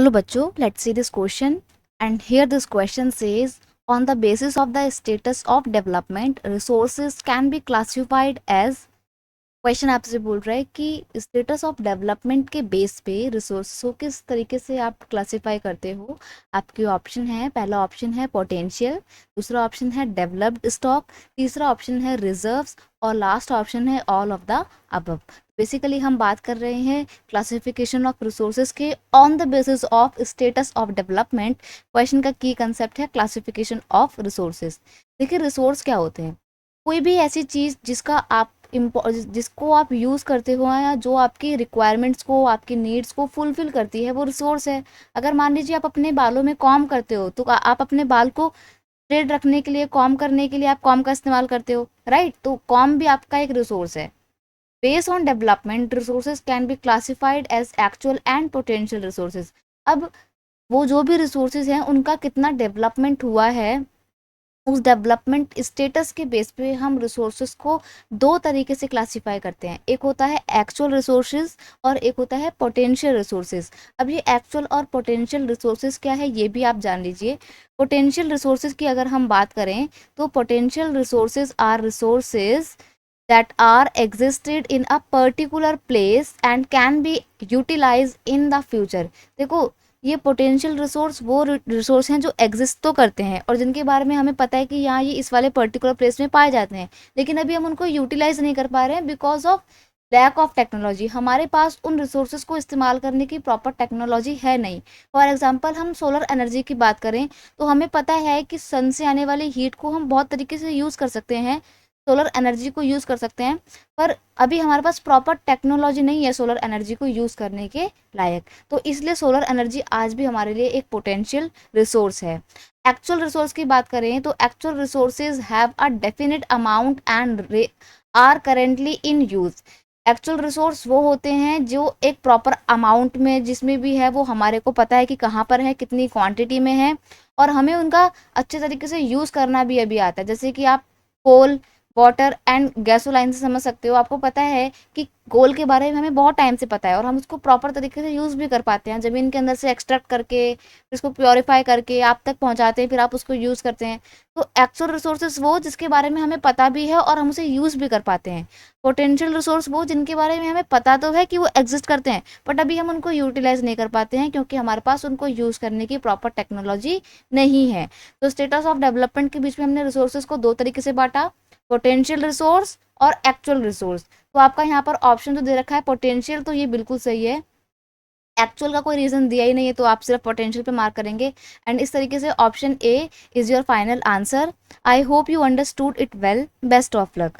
Hello बच्चों, let's see this question. And here this question says, on the basis of the status of development, resources can be classified as। Question आपसे बोल रहा है कि status of development के base पे resource को किस तरीके से आप क्लासिफाई करते हो। आपके ऑप्शन है, पहला ऑप्शन है पोटेंशियल, दूसरा ऑप्शन है डेवलप्ड स्टॉक, तीसरा ऑप्शन है रिजर्व्स और लास्ट ऑप्शन है all of the above. Basically हम बात कर रहे हैं क्लासिफिकेशन ऑफ रिसोर्सेज के on the basis of status of development. Question का की कंसेप्ट है क्लासिफिकेशन ऑफ रिसोर्सेज। देखिए रिसोर्स क्या होते हैं, कोई भी ऐसी चीज़ जिसको आप यूज़ करते हो या जो आपकी रिक्वायरमेंट्स को, आपकी नीड्स को फुलफिल करती है, वो रिसोर्स है। अगर मान लीजिए आप अपने बालों में कॉम्ब करते हो तो आप अपने बाल को स्ट्रेट रखने के लिए, कॉम्ब करने के लिए आप कॉम्ब का इस्तेमाल करते हो, राइट। तो कॉम्ब भी आपका एक रिसोर्स है। Based on development resources can be classified as actual and potential resources. अब वो जो भी रिसोर्सेज हैं उनका कितना डेवलपमेंट हुआ है, उस डेवलपमेंट स्टेटस के बेस पे हम रिसोर्सेज को दो तरीके से क्लासिफाई करते हैं। एक होता है एक्चुअल रिसोर्सेज और एक होता है पोटेंशियल रिसोर्सेज। अब ये एक्चुअल और पोटेंशियल रिसोर्सेज क्या है ये भी आप जान लीजिए। पोटेंशियल रिसोर्सेज की अगर हम बात करें तो potential resources are resources that are existed in a particular place and can be utilized in the future। देखो ये पोटेंशियल रिसोर्स वो रिसोर्स हैं जो एग्जिस्ट तो करते हैं और जिनके बारे में हमें पता है कि यहाँ ये इस वाले पर्टिकुलर प्लेस में पाए जाते हैं, लेकिन अभी हम उनको यूटिलाइज नहीं कर पा रहे हैं because of lack of technology. हमारे पास उन रिसोर्सेज को इस्तेमाल करने की प्रॉपर टेक्नोलॉजी है नहीं। फॉर एग्जांपल हम सोलर एनर्जी की बात करें तो हमें पता है कि सन से आने वाली हीट को हम बहुत तरीके से यूज़ कर सकते हैं, सोलर एनर्जी को यूज़ कर सकते हैं, पर अभी हमारे पास प्रॉपर टेक्नोलॉजी नहीं है सोलर एनर्जी को यूज़ करने के लायक। तो इसलिए सोलर एनर्जी आज भी हमारे लिए एक पोटेंशियल रिसोर्स है। एक्चुअल रिसोर्स की बात करें तो actual resources have a definite amount and are currently in use. Actual resource वो होते हैं जो एक प्रॉपर अमाउंट में जिसमें भी है वो हमारे को पता है कि कहाँ पर है, कितनी क्वांटिटी में है और हमें उनका अच्छे तरीके से यूज़ करना भी अभी आता है। जैसे कि आप कोल, वाटर एंड गैसोलाइन से समझ सकते हो। आपको पता है कि कोल के बारे में हमें बहुत टाइम से पता है और हम उसको प्रॉपर तरीके से यूज़ भी कर पाते हैं, ज़मीन के अंदर से एक्सट्रैक्ट करके फिर उसको प्योरीफाई करके आप तक पहुंचाते हैं, फिर आप उसको यूज़ करते हैं। तो एक्चुअल रिसोर्सेज वो जिसके बारे में हमें पता भी है और हम उसे यूज़ भी कर पाते हैं। पोटेंशियल रिसोर्स वो जिनके बारे में हमें पता तो है कि वो एग्जिस्ट करते हैं बट अभी हम उनको यूटिलाइज नहीं कर पाते हैं क्योंकि हमारे पास उनको यूज़ करने की प्रॉपर टेक्नोलॉजी नहीं है। तो स्टेटस ऑफ डेवलपमेंट के बीच में हमने रिसोर्सेज को दो तरीके से बांटा, पोटेंशियल रिसोर्स और एक्चुअल रिसोर्स। तो आपका यहाँ पर ऑप्शन जो दे रखा है पोटेंशियल, तो ये बिल्कुल सही है। एक्चुअल का कोई रीजन दिया ही नहीं है तो आप सिर्फ पोटेंशियल पे मार्क करेंगे एंड इस तरीके से option A is your final answer. I hope you understood it well. Best of luck.